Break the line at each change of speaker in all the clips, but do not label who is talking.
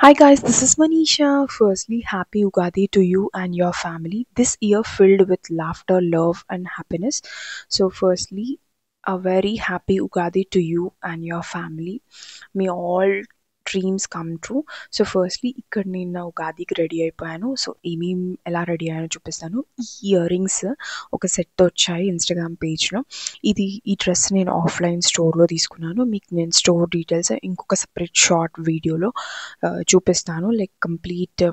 Hi guys, this is Manisha. Firstly, happy Ugadi to you and your family. This year filled with laughter, love, and happiness. So, firstly, a very happy Ugadi to you and your family. May all dreams come true. So firstly ఇక్కడ నేను నా ఉగాదికి ready అయిపోయాను. So ఎలా ready అయ్యానో చూపిస్తాను. ఈ ear rings ఒక set వచ్చాయి ఇన్స్టాగ్రామ్ పేజ్లో. ఈ డ్రెస్ నేను ఆఫ్లైన్ స్టోర్లో తీసుకున్నాను. మీకు నేను స్టోర్ డీటెయిల్స్ ఇంకొక సపరేట్ షార్ట్ వీడియోలో చూపిస్తాను. లైక్ కంప్లీట్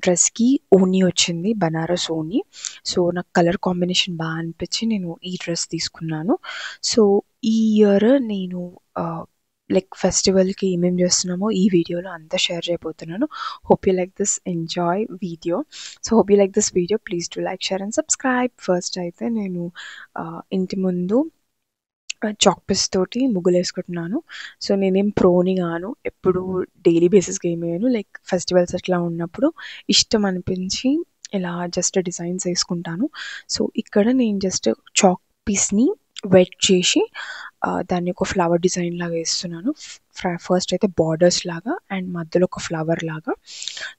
డ్రెస్కి ఓనీ వచ్చింది, బనారస్ ఓనీ. సో నాకు కలర్ కాంబినేషన్ బాగా అనిపించి నేను ఈ డ్రెస్ తీసుకున్నాను. సో ఈ ఇయర్ నేను లైక్ ఫెస్టివల్కి ఏమేమి చేస్తున్నామో ఈ వీడియోలో అంతా షేర్ చేయబోతున్నాను. Hope you like this enjoy video. So hope you like this video. Please to like, share and subscribe. First అయితే నేను ఇంటి ముందు చాక్ పీస్ తోటి ముగ్గులు వేసుకుంటున్నాను. సో నేనేం ప్రోని గాను, ఎప్పుడు డైలీ బేసిస్గా ఏమి వేయను. లైక్ ఫెస్టివల్స్ అట్లా ఉన్నప్పుడు ఇష్టం అనిపించి ఇలా జస్ట్ డిజైన్స్ వేసుకుంటాను. సో ఇక్కడ నేను జస్ట్ చాక్ పీస్ని వెట్ చేసి దాన్ని ఒక ఫ్లవర్ డిజైన్ లాగా వేస్తున్నాను. ఫస్ట్ అయితే బార్డర్స్ లాగా అండ్ మధ్యలో ఒక ఫ్లవర్ లాగా.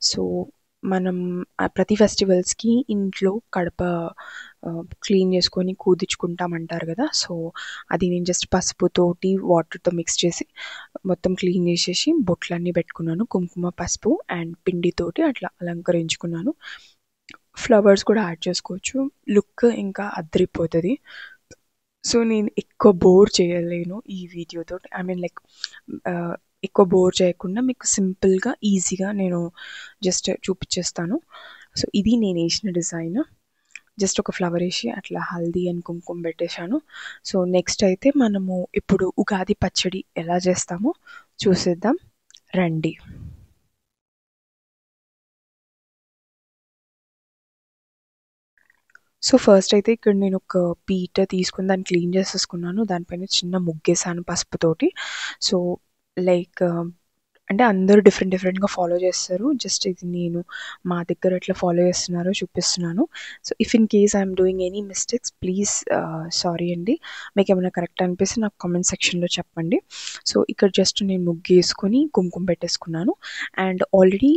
సో మనం ప్రతి ఫెస్టివల్స్కి ఇంట్లో కడప క్లీన్ చేసుకొని కూదించుకుంటామంటారు కదా. సో అది నేను జస్ట్ పసుపుతోటి వాటర్తో మిక్స్ చేసి మొత్తం క్లీన్ చేసేసి బొట్లన్నీ పెట్టుకున్నాను. కుంకుమ, పసుపు అండ్ పిండితోటి అట్లా అలంకరించుకున్నాను. ఫ్లవర్స్ కూడా యాడ్ చేసుకోవచ్చు, లుక్ ఇంకా అదిరిపోతుంది. సో నేను ఎక్కువ బోర్ చేయలేను ఈ వీడియోతో. ఐ మీన్ లైక్ ఎక్కువ బోర్ చేయకుండా మీకు సింపుల్గా ఈజీగా నేను జస్ట్ చూపించేస్తాను. సో ఇది నేను వేసిన డిజైన్. జస్ట్ ఒక ఫ్లవర్ వేసి అట్లా హల్దీ అండ్ కుంకుమ పెట్టేశాను. సో నెక్స్ట్ అయితే మనము ఇప్పుడు ఉగాది పచ్చడి ఎలా చేస్తామో చూసేద్దాం రండి. సో ఫస్ట్ అయితే ఇక్కడ నేను ఒక పీట తీసుకుని దాన్ని క్లీన్ చేసేసుకున్నాను. దానిపైన చిన్న ముగ్గేసాను పసుపుతోటి. సో లైక్ అంటే అందరూ డిఫరెంట్గా ఫాలో చేస్తారు. జస్ట్ ఇది నేను మా దగ్గర ఎట్లా ఫాలో చేస్తున్నారో చూపిస్తున్నాను. So if in case I'm doing any mistakes please sorry అండి. మీకు ఏమైనా కరెక్ట్ అనిపిస్తే నాకు కామెంట్ సెక్షన్లో చెప్పండి. సో ఇక్కడ జస్ట్ నేను ముగ్గు వేసుకొని కుంకుమ పెట్టేసుకున్నాను. అండ్ ఆల్రెడీ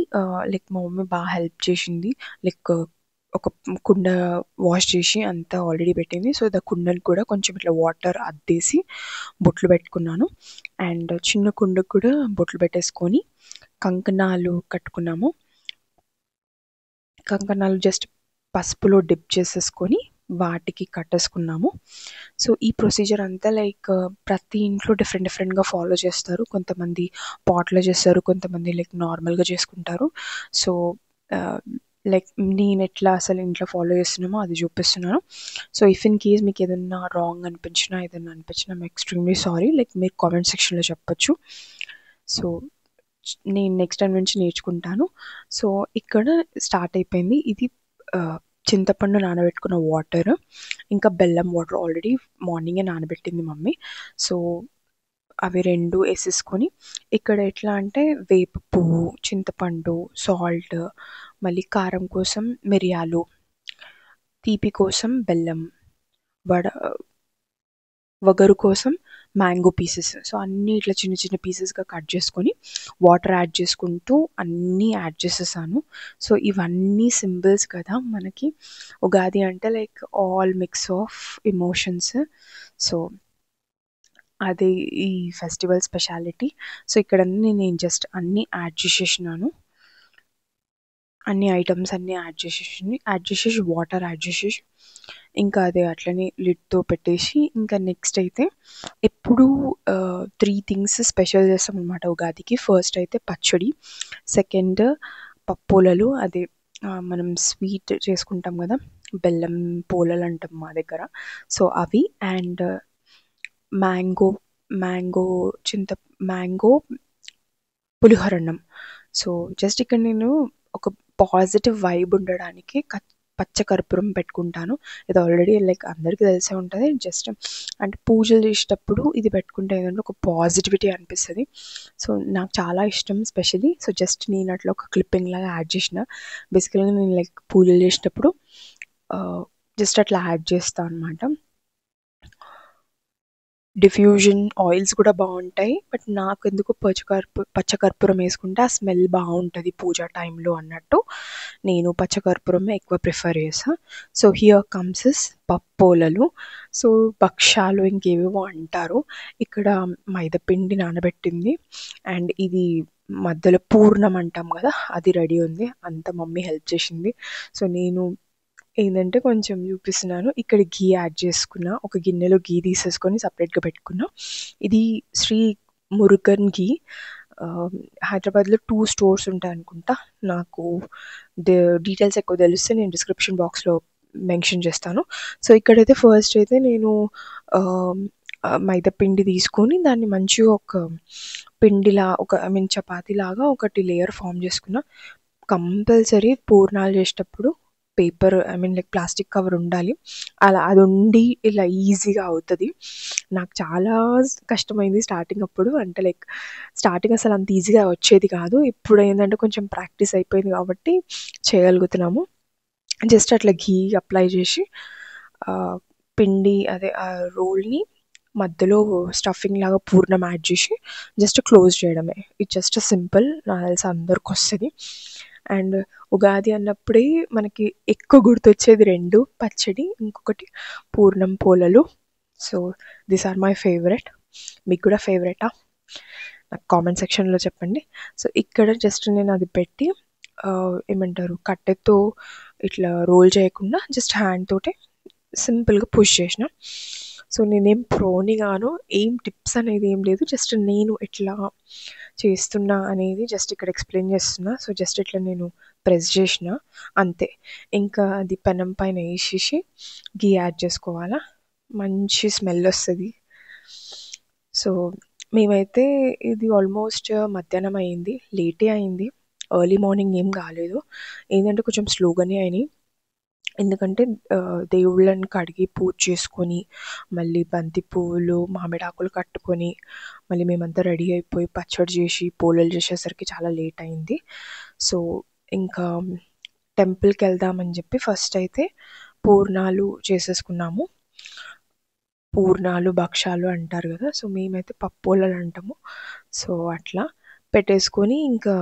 లైక్ మా మమ్మీ బాగా హెల్ప్ చేసింది. లైక్ ఒక కుండ వాష్ చేసి అంతా ఆల్రెడీ పెట్టింది. సో ద కుండని కూడా కొంచెం ఇట్లా వాటర్ అద్దేసి బొట్లు పెట్టుకున్నాను. అండ్ చిన్న కుండకు కూడా బొట్లు పెట్టేసుకొని కంకణాలు కట్టుకున్నాము. కంకణాలు జస్ట్ పసుపులో డిప్ చేసేసుకొని వాటికి కట్టేసుకున్నాము. సో ఈ ప్రొసీజర్ అంతా లైక్ ప్రతి ఇంట్లో డిఫరెంట్గా ఫాలో చేస్తారు. కొంతమంది పాట్లో చేస్తారు, కొంతమంది లైక్ నార్మల్గా చేసుకుంటారు. సో లైక్ నేను ఎట్లా అసలు ఇంట్లో ఫాలో చేస్తున్నామో అది చూపిస్తున్నాను. సో ఇఫ్ ఇన్ కేస్ మీకు ఏదన్నా రాంగ్ అనిపించినా ఐఎమ్ ఎక్స్ట్రీమ్లీ సారీ. లైక్ మీరు కామెంట్ సెక్షన్లో చెప్పచ్చు. సో నేను నెక్స్ట్ టైం నుంచి నేర్చుకుంటాను. సో ఇక్కడ స్టార్ట్ అయిపోయింది. ఇది చింతపండు నానబెట్టుకున్న వాటర్, ఇంకా బెల్లం వాటర్ ఆల్రెడీ మార్నింగే నానబెట్టింది మమ్మీ. సో అవి రెండు వేసేసుకొని ఇక్కడ ఎట్లా అంటే వేప పువ్వు, చింతపండు, సాల్ట్, మళ్ళీ కారం కోసం మిరియాలు, తీపి కోసం బెల్లం, వగరు కోసం మ్యాంగో పీసెస్. సో అన్నీ ఇట్లా చిన్న పీసెస్గా కట్ చేసుకొని వాటర్ యాడ్ చేసుకుంటూ అన్నీ యాడ్ చేసేసాను. సో ఇవన్నీ సింబల్స్ కదా మనకి. ఉగాది అంటే like all mix of emotions. So అది ఈ ఫెస్టివల్ స్పెషాలిటీ. సో ఇక్కడ నేను జస్ట్ అన్నీ యాడ్ చేసేసినాను. అన్ని ఐటమ్స్ అన్నీ యాడ్ చేసేసి వాటర్ యాడ్ చేసేసి ఇంకా అది అట్లనే లిడ్తో పెట్టేసి ఇంకా నెక్స్ట్ అయితే ఎప్పుడు 3 థింగ్స్ స్పెషల్ చేస్తాం అనమాట ఉగాదికి. ఫస్ట్ అయితే పచ్చడి, సెకండ్ పప్పోలలు, అదే మనం స్వీట్ చేసుకుంటాం కదా, బెల్లం పోలలు అంటాం మా దగ్గర. సో అవి అండ్ మ్యాంగో పులిహోరన్నం. సో జస్ట్ ఇక్కడ నేను ఒక పాజిటివ్ వైబ్ ఉండడానికి పచ్చకర్పూరం పెట్టుకుంటాను. ఇది ఆల్రెడీ లైక్ అందరికీ తెలిసే ఉంటుంది. జస్ట్ అంటే పూజలు చేసేటప్పుడు ఇది పెట్టుకుంటే ఏదంటే ఒక పాజిటివిటీ అనిపిస్తుంది. సో నాకు చాలా ఇష్టం స్పెషలీ. సో జస్ట్ నేను అట్లా ఒక క్లిప్పింగ్ లాగా యాడ్ చేసిన. బేసికల్గా నేను లైక్ పూజలు చేసేటప్పుడు జస్ట్ అట్లా యాడ్ చేస్తాను అనమాట. డిఫ్యూజన్ ఆయిల్స్ కూడా బాగుంటాయి. బట్ నాకెందుకో పచ్చకర్పూరం వేసుకుంటే ఆ స్మెల్ బాగుంటుంది పూజ టైంలో అన్నట్టు నేను పచ్చకర్పూరమే ఎక్కువ ప్రిఫర్ చేస్తా. సో హియర్ కమ్స్ పప్పోలలు. సో భక్షాలు ఇంకేవేవో అంటారు. ఇక్కడ మైదాపిండి నానబెట్టింది అండ్ ఇది మధ్యలో పూర్ణం అంటాం కదా అది రెడీ ఉంది. అంత మమ్మీ హెల్ప్ చేసింది. సో నేను ఏంటంటే కొంచెం చూపిస్తున్నాను. ఇక్కడ ఘీ యాడ్ చేసుకున్న, ఒక గిన్నెలో ఘీ తీసేసుకొని సపరేట్గా పెట్టుకున్నా. ఇది శ్రీ మురుగన్ ఘీ. హైదరాబాద్లో 2 స్టోర్స్ ఉంటాయి అనుకుంటా. నాకు డీటెయిల్స్ ఎక్కువ తెలిస్తే నేను డిస్క్రిప్షన్ బాక్స్లో మెన్షన్ చేస్తాను. సో ఇక్కడైతే ఫస్ట్ అయితే నేను మైదా పిండి తీసుకొని దాన్ని మంచిగా ఒక పిండిలా ఐ మీన్ చపాతీలాగా ఒకటి లేయర్ ఫామ్ చేసుకున్నా. కంపల్సరీ పూర్ణాలు చేసేటప్పుడు paper I mean like plastic cover ఉండాలి. అలా అది ఉండి ఇలా ఈజీగా అవుతుంది. నాకు చాలా కష్టమైంది స్టార్టింగ్ అప్పుడు. అంటే లైక్ స్టార్టింగ్ అసలు అంత ఈజీగా వచ్చేది కాదు. ఇప్పుడు ఏంటంటే కొంచెం ప్రాక్టీస్ అయిపోయింది కాబట్టి చేయగలుగుతున్నాము. జస్ట్ అట్లా ఘీ అప్లై చేసి పిండి అదే ఆ రోల్ని మధ్యలో స్టఫింగ్ లాగా పూర్ణం యాడ్ చేసి జస్ట్ క్లోజ్ చేయడమే. ఇది జస్ట్ సింపుల్. నాకు తెలిసి అందరికి వస్తుంది. అండ్ ఉగాది అన్నప్పుడే మనకి ఎక్కువ గుర్తొచ్చేది 2 పచ్చడి, ఇంకొకటి పూర్ణం పోలలు. So these are my favourite. మీకు కూడా ఫేవరెటా? నాకు కామెంట్ సెక్షన్లో చెప్పండి. సో ఇక్కడ జస్ట్ నేను అది పెట్టి ఏమంటారు కట్టెతో ఇట్లా రోల్ చేయకుండా జస్ట్ హ్యాండ్ తోటే సింపుల్గా పుష్ చేసిన. సో నేనేం ప్రోని గాను, ఏం టిప్స్ అనేది ఏం లేదు. జస్ట్ నేను ఎట్లా చేస్తున్నా అనేది జస్ట్ ఇక్కడ ఎక్స్ప్లెయిన్ చేస్తున్నా. సో జస్ట్ ఇట్లా నేను ప్రెస్ చేసిన అంతే. ఇంకా అది పెనం పైన వేసేసి ఘీ యాడ్ చేసుకోవాలా. మంచి స్మెల్ వస్తుంది. సో మేమైతే ఇది ఆల్మోస్ట్ మధ్యాహ్నం అయింది, లేటే అయింది. ఎర్లీ మార్నింగ్ ఏం కాలేదు. ఏంటంటే కొంచెం స్లోగానే అయినాయి. ఎందుకంటే దేవుళ్ళని కడిగి పూజ చేసుకొని మళ్ళీ బంతి పువ్వులు మామిడాకులు కట్టుకొని మళ్ళీ మేమంతా రెడీ అయిపోయి పచ్చడి చేసి పోలేలు చేసేసరికి చాలా లేట్ అయింది. సో ఇంకా టెంపుల్కి వెళ్దామని చెప్పి ఫస్ట్ అయితే పూర్ణాలు చేసేసుకున్నాము. పూర్ణాలు భక్షాలు అంటారు కదా. సో మేమైతే పప్పోలలు అంటాము. సో అట్లా పెట్టేసుకొని ఇంకా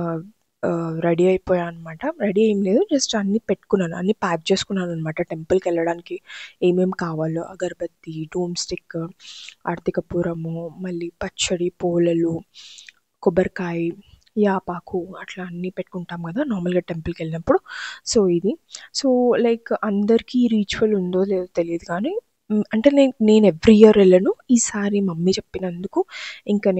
రెడీ అయిపోయాను అనమాట. రెడీ ఏం లేదు, జస్ట్ అన్నీ పెట్టుకున్నాను, అన్నీ ప్యాక్ చేసుకున్నాను అనమాట. టెంపుల్కి వెళ్ళడానికి ఏమేమి కావాలో అగరబత్తి, డూమ్ స్టిక్, ఆర్తి కర్పూరము, మళ్ళీ పచ్చడి, పోలలు, కొబ్బరికాయ, యాపాకు అట్లా అన్నీ పెట్టుకుంటాం కదా నార్మల్గా టెంపుల్కి వెళ్ళినప్పుడు. సో ఇది సో లైక్ అందరికీ రిచువల్ ఉందో లేదో తెలియదు కానీ అంటే నేను ఎవ్రీ ఇయర్ వెళ్ళను. ఈసారి మమ్మీ చెప్పినందుకు ఇంకా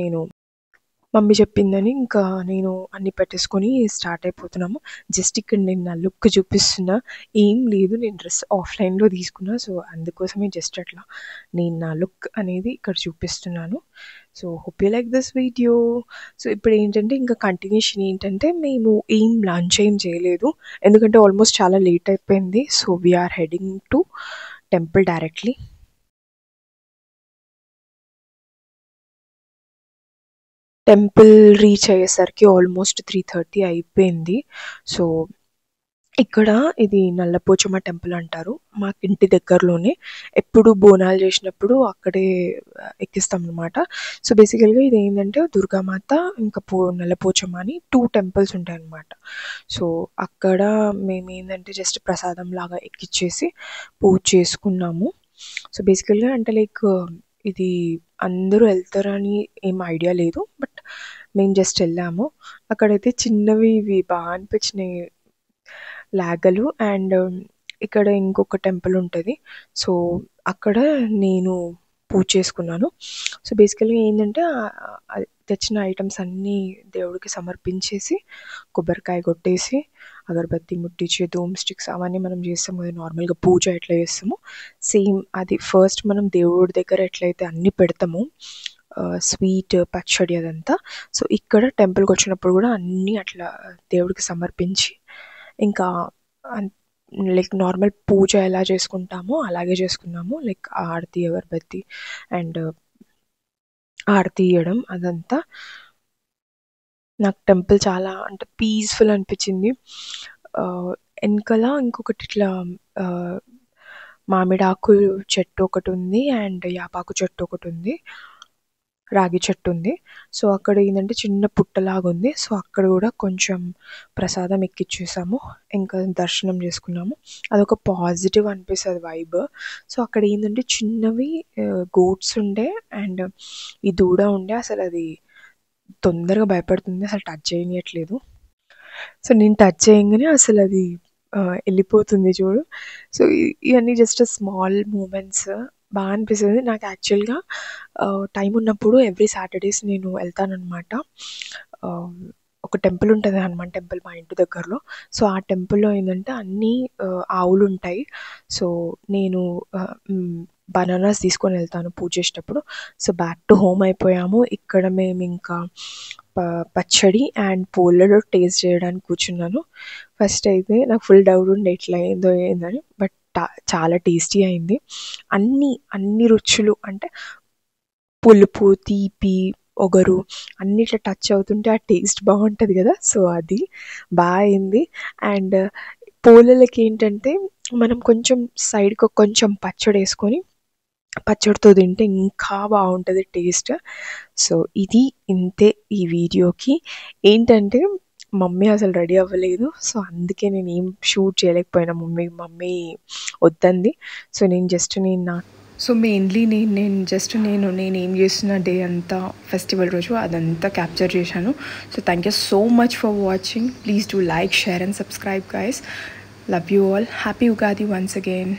మమ్మీ చెప్పిందని ఇంకా నేను అన్నీ పెట్టేసుకొని స్టార్ట్ అయిపోతున్నాము. జస్ట్ ఇక్కడ నేను నా లుక్ చూపిస్తున్నా, ఏం లేదు, నేను డ్రెస్ ఆఫ్లైన్లో తీసుకున్నా. సో అందుకోసమే జస్ట్ అట్లా నేను నా లుక్ అనేది ఇక్కడ చూపిస్తున్నాను. So hope you like this video. So ఇప్పుడు ఏంటంటే ఇంకా కంటిన్యూషన్ ఏంటంటే మేము లంచ్ ఏం చేయలేదు ఎందుకంటే ఆల్మోస్ట్ చాలా లేట్ అయిపోయింది. So we're heading to temple directly. Temple reach అయ్యేసరికి ఆల్మోస్ట్ 3:30 అయిపోయింది. సో ఇక్కడ ఇది నల్లపోచమ్మ టెంపుల్ అంటారు. మాకు ఇంటి దగ్గరలోనే ఎప్పుడు బోనాలు చేసినప్పుడు అక్కడే ఎక్కిస్తాం అనమాట. సో బేసికల్గా ఇది ఏంటంటే దుర్గామాత ఇంకా నల్లపోచమ్మ అని 2 టెంపుల్స్ ఉంటాయి అన్నమాట. సో అక్కడ మేము ఏంటంటే జస్ట్ ప్రసాదం లాగా ఎక్కిచ్చేసి పూజ చేసుకున్నాము. సో బేసికల్గా అంటే లైక్ ఇది అందరూ వెళ్తారని ఏం ఐడియా లేదు. బట్ మేము జస్ట్ వెళ్ళాము. అక్కడైతే చిన్నవి ఇవి బాగా అనిపించినాయి లాగలు. అండ్ ఇక్కడ ఇంకొక టెంపుల్ ఉంటుంది. సో అక్కడ నేను పూజ చేసుకున్నాను. సో బేసికల్గా ఏంటంటే తెచ్చిన ఐటమ్స్ అన్నీ దేవుడికి సమర్పించేసి కొబ్బరికాయ కొట్టేసి అగరబత్తి ముట్టించి ధూమ్ స్టిక్స్ అవన్నీ మనం చేస్తాం కదా నార్మల్గా పూజ ఎట్లా చేస్తామో సేమ్ అది ఫస్ట్ మనం దేవుడి దగ్గర ఎట్లయితే అన్నీ పెడతామో స్వీట్ పచ్చడి అదంతా. సో ఇక్కడ టెంపుల్కి వచ్చినప్పుడు కూడా అన్నీ అట్లా దేవుడికి సమర్పించి ఇంకా లైక్ నార్మల్ పూజ ఎలా చేసుకుంటామో అలాగే చేసుకున్నాము. లైక్ ఆరతి అగరబత్తి అండ్ ఆరతి ఇవ్వడం అదంతా. నాకు టెంపుల్ చాలా అంటే పీస్ఫుల్ అనిపించింది. వెనకాల ఇంకొకటి ఇట్లా మామిడాకు చెట్టు ఒకటుంది అండ్ యాపాకు చెట్టు ఒకటుంది. రాగి చెట్టు ఉంది. సో, అక్కడ ఏందంటే చిన్న పుట్టలాగుంది. సో, అక్కడ గూడా కొంచెం ప్రసాదం ఎక్కిచ్చేసాము. ఇంకా దర్శనం చేసుకున్నాము. అదొక పాజిటివ్ అనిపిస్తది వైబ్. సో, అక్కడ ఏందంటే చిన్నవి గోట్స్ ఉండే అండ్ ఈ దూడ ఉండే. అసలది తొందరగా భయపడుతుంది. అసలు టచ్ చేయనీయట్లేదు. సో, నేను టచ్ చేయంగానే అసలది ఎళ్ళిపోతుంది చూడు. సో, ఇవన్నీ జస్ట్ స్మాల్ మూమెంట్స్ అనిపిస్తది. నాకు యాక్చువల్‌గా టైం ఉన్నప్పుడు ఎవ్రీ సాటర్‌డేస్ నేను వెళ్తాననమాట. ఆహ్, ఒక టెంపుల్ ఉంటది హనుమాన్ టెంపుల్ మా ఇంటి దగ్గరలో. సో, ఆ టెంపుల్‌లో ఏందంటే అన్నీ ఆవులుంటాయి. సో, నేను బనానాస్ తీసుకొని వెళ్తాను పూజ చేసేటప్పుడు. సో, బ్యాక్ టు హోమ్ అయిపోయాము. ఇక్కడ మేమింకా పచ్చడి అండ్ పూలలో టేస్ట్ చేయడానికి కూర్చున్నాను. ఫస్ట్ అయితే నాకు ఫుల్ డౌట్ ఉండే ఎట్లా అయిందో ఏందని. బట్ చాలా టేస్టీ అయింది. అన్ని రుచులు అంటే పులుపు, తీపి, ఒగరు అన్నీ ఇట్లా టచ్ అవుతుంటే ఆ టేస్ట్ బావుంటది గదా! సో, అది అయింది. అండ్ పూలలకేంటంటే మనం కొంచెం సైడ్‌కి కొంచెం పచ్చడేసుకొని పచ్చడితో తింటే ఇంకా బావుంటది టేస్ట్. సో, ఇది ఇంతే ఈ వీడియోకి. ఏంటంటే మమ్మీ అసలు రెడీ అవ్వలేదు. సో, అందుకే నేనేం షూట్ చేయలేకపోయినా. మమ్మీ వద్దంది. సో, మెయిన్‌లీ నేనేం చేస్తున్న డే అంతా ఫెస్టివల్ రోజు అదంతా క్యాప్చర్ చేశాను. So, thank you so much for watching. Please do like, share and subscribe guys. Love you all. Happy Ugadi once again.